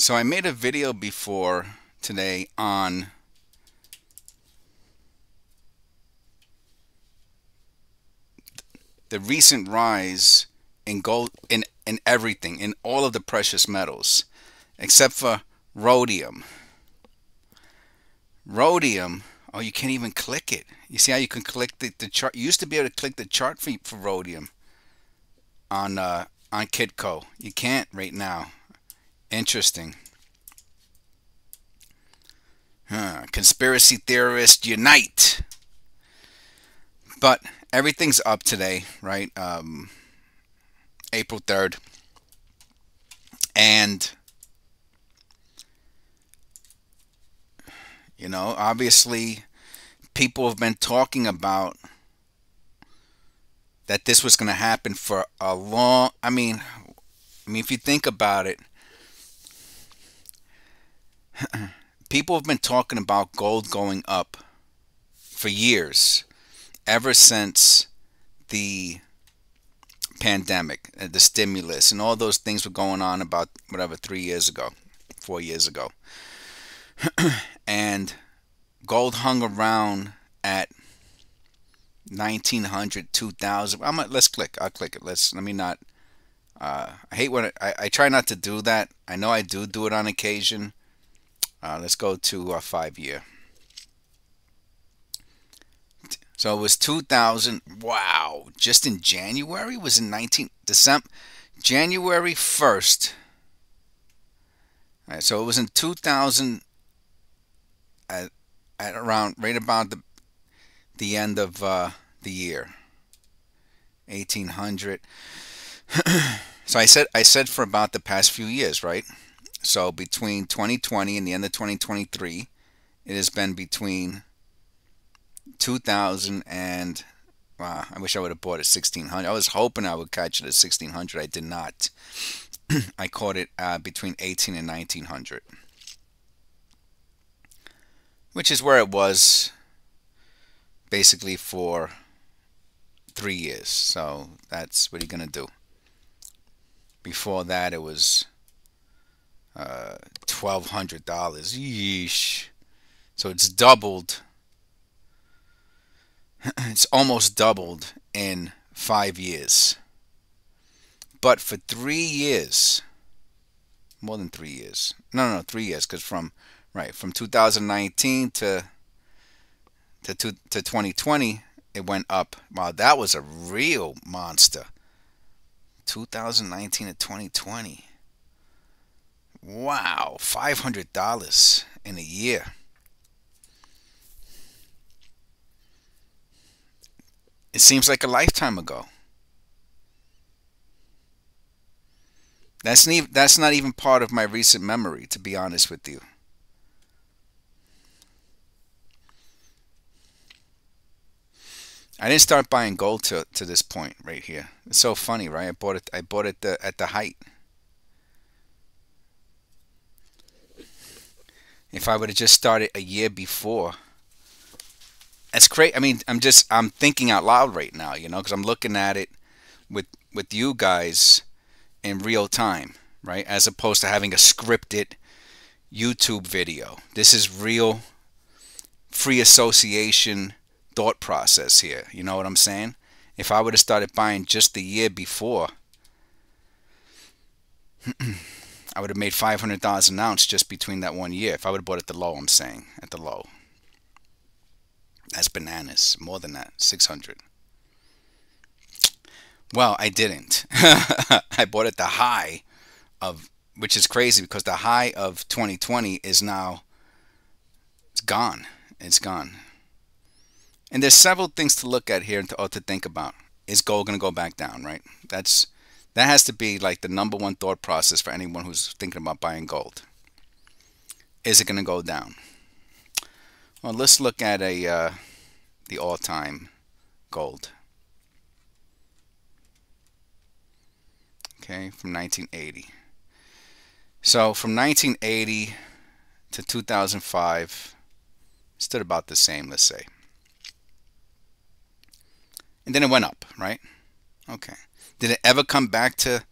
So I made a video before today on the recent rise in gold in everything, in all of the precious metals, except for rhodium. Rhodium, oh, you can't even click it. You see how you can click the chart? You used to be able to click the chart for rhodium on Kitco. You can't right now. Interesting. Conspiracy theorists unite. But everything's up today, right? April 3rd. And, obviously people have been talking about that this was going to happen for a long, if you think about it, people have been talking about gold going up for years, ever since the pandemic, the stimulus, and all those things were going on about, whatever, 3 years ago, 4 years ago. And gold hung around at 1900, 2000. Let's click. I'll click it. Let me not. I hate when I try not to do that. I know I do it on occasion. Let's go to 5 year. So it was 2000. Wow. Just in January? It was in January 1st. All right, so it was in 2000 at around right about the end of the year. 1800. So I said for about the past few years, right? So between 2020 and the end of 2023, it has been between 2000 and, wow, I wish I would have bought it 1600. I was hoping I would catch it at 1600. I did not. I caught it between 18 and 1900, which is where it was basically for 3 years. So that's what you're gonna do. Before that, it was $1,200. Yeesh. So it's doubled. It's almost doubled in 5 years. But for 3 years, more than 3 years. No, 3 years, because from 2019 to 2020, it went up. Wow, that was a real monster. 2019 to 2020. Wow, $500 in a year. It seems like a lifetime ago. That's not even part of my recent memory, to be honest with you. I didn't start buying gold to this point right here. It's so funny, right? I bought it at the height. If I would have just started a year before, that's great. I'm thinking out loud right now, because I'm looking at it with you guys in real time, right? As opposed to having a scripted YouTube video. This is real free association thought process here. You know what I'm saying? If I would have started buying just the year before, I would have made $500 an ounce just between that 1 year. If I would have bought at the low, I'm saying, at the low. That's bananas. More than that, 600. Well, I didn't. I bought at the high of, which is crazy because the high of 2020 is now, it's gone. It's gone. And there's several things to look at here or to think about. Is gold going to go back down, right? That has to be like the number one thought process for anyone who's thinking about buying gold. Is it going to go down? Well, let's look at the all-time gold. Okay, from 1980. So from 1980 to 2005, it stood about the same, let's say. And then it went up, right? Okay. Did it ever come back to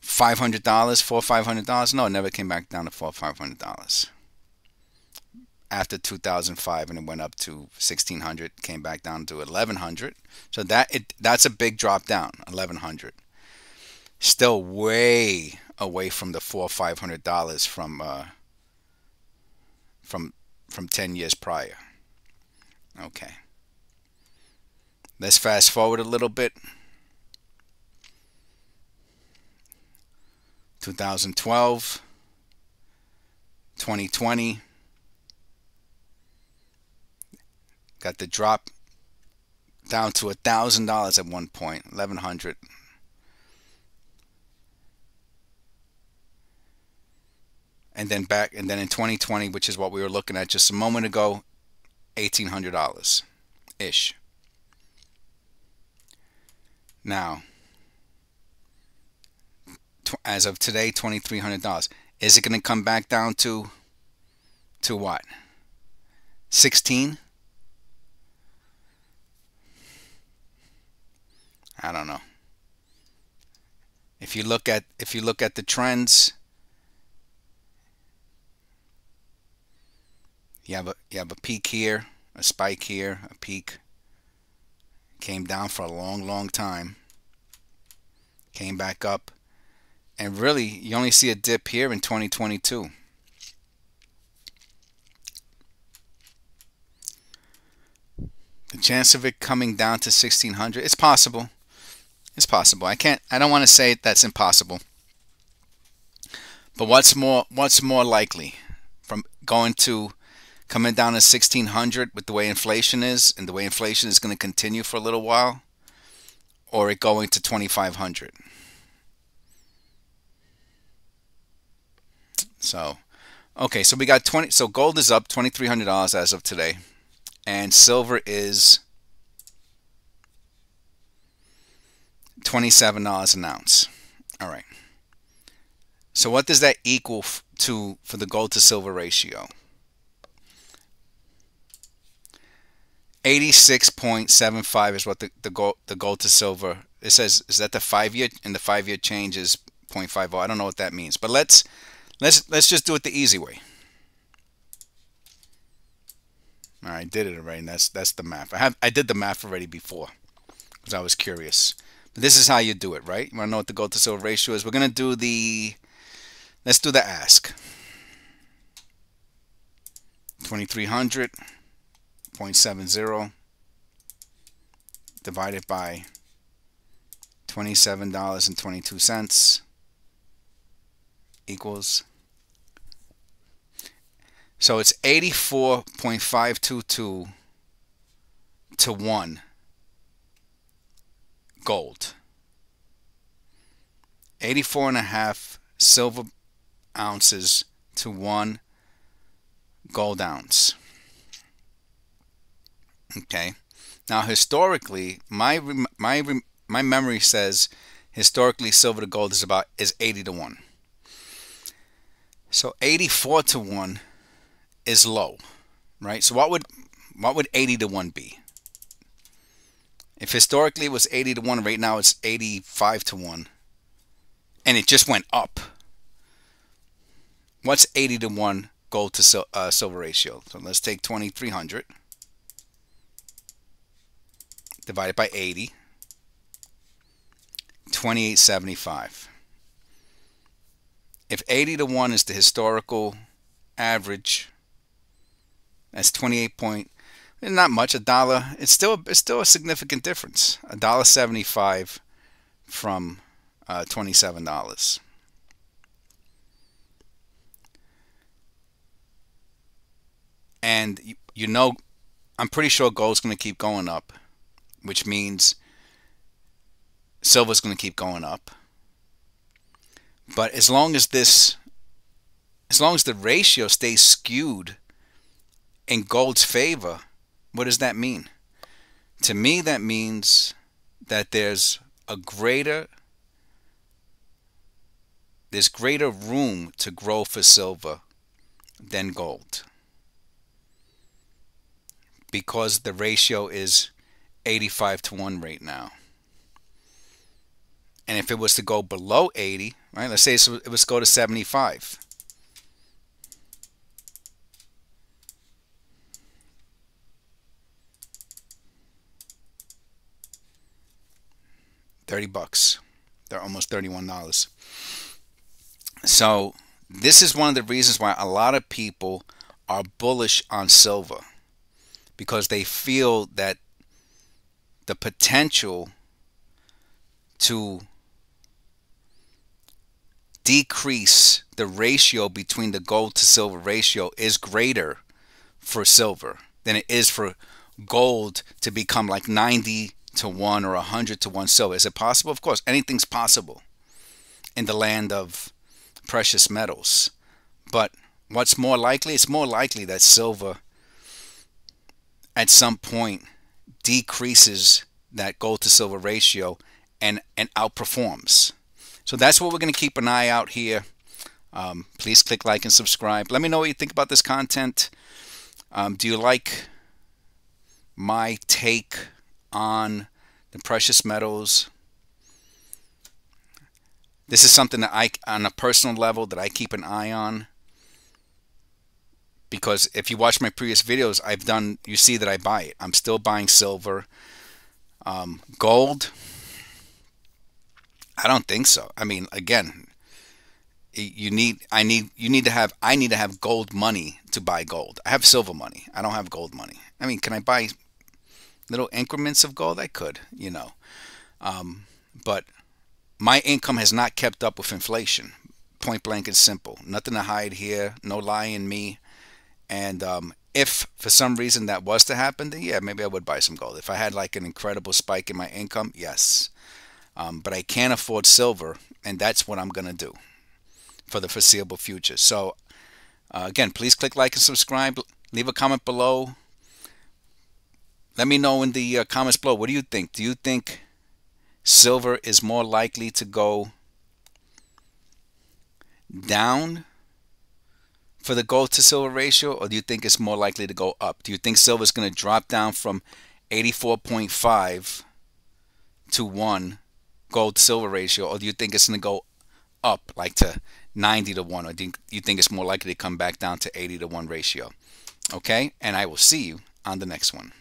$500, $400-$500. No, it never came back down to $400-$500. After 2005, and it went up to 1600, came back down to 1100. So that's a big drop down, 1100. Still way away from the $400-$500 from 10 years prior. Okay. Let's fast forward a little bit. 2012, 2020. Got the drop down to $1,000 at one point, 1100. And then in 2020, which is what we were looking at just a moment ago, $1,800 ish. Now, as of today, $2,300. Is it going to come back down to what? 16? I don't know. If you look at the trends, you have a peak here, a spike here, a peak. Came down for a long time. Came back up. And really, you only see a dip here in 2022. The chance of it coming down to 1600, it's possible. It's possible. I don't want to say that's impossible. But what's more likely, from coming down to 1600 with the way inflation is, and the way inflation is going to continue for a little while, or it going to 2500? So, okay, so we got so gold is up $2,300 as of today, and silver is $27 an ounce. All right. So what does that equal for the gold to silver ratio? 86.75 is what the gold to silver. It says, is that the 5-year? And the 5-year change is 0.50. I don't know what that means, but let's just do it the easy way. All right, I did it already. And that's the math. I did the math already before because I was curious. But this is how you do it, right? You want to know what the gold to silver ratio is? We're gonna do let's do the ask. 2,300.70 divided by $27.22 equals. So it's 84.522 to 1 gold. 84.5 silver ounces to 1 gold ounce. Okay. Now historically, my memory says historically silver to gold is 80 to 1. So 84 to 1 is low, right? So what would 80 to 1 be? If historically it was 80 to 1, right now it's 85 to 1, and it just went up. What's 80 to 1 gold to silver ratio? So let's take 2,300 divided by 80, 2875. If 80 to 1 is the historical average, that's 28 point, not much, $1. It's still a significant difference. $1.75 from $27. And you know, I'm pretty sure gold's going to keep going up, which means silver's going to keep going up. But as long as the ratio stays skewed in gold's favor, what does that mean? To me, that means that there's greater room to grow for silver than gold, because the ratio is 85 to 1 right now. And if it was to go below 80, right? Let's say it was to go to 75. $30. They're almost $31. So this is one of the reasons why a lot of people are bullish on silver, because they feel that the potential to decrease the ratio between the gold to silver ratio is greater for silver than it is for gold to become like 90 to 1 or 100 to 1 silver. Is it possible? Of course, anything's possible in the land of precious metals. But what's more likely? It's more likely that silver at some point decreases that gold to silver ratio and outperforms. So that's what we're going to keep an eye out here. Please click like and subscribe. Let me know what you think about this content. Do you like my take on the precious metals? This is something that on a personal level, that I keep an eye on, because if you watch my previous videos, you see that I buy it. I'm still buying silver. Gold, I don't think so. I mean, again, I need to have gold money to buy gold. I have silver money. I don't have gold money. I mean, can I buy little increments of gold? I could, but my income has not kept up with inflation. Point blank and simple. Nothing to hide here. No lie in me. And if for some reason that was to happen, then yeah, maybe I would buy some gold. If I had like an incredible spike in my income, yes. But I can't afford silver, and that's what I'm going to do for the foreseeable future. So again, please click like and subscribe. Leave a comment below. Let me know in the comments below, what do you think? Do you think silver is more likely to go down for the gold to silver ratio, or do you think it's more likely to go up? Do you think silver is going to drop down from 84.5 to 1 gold to silver ratio, or do you think it's going to go up like to 90 to 1, or do you think it's more likely to come back down to 80 to 1 ratio? Okay, and I will see you on the next one.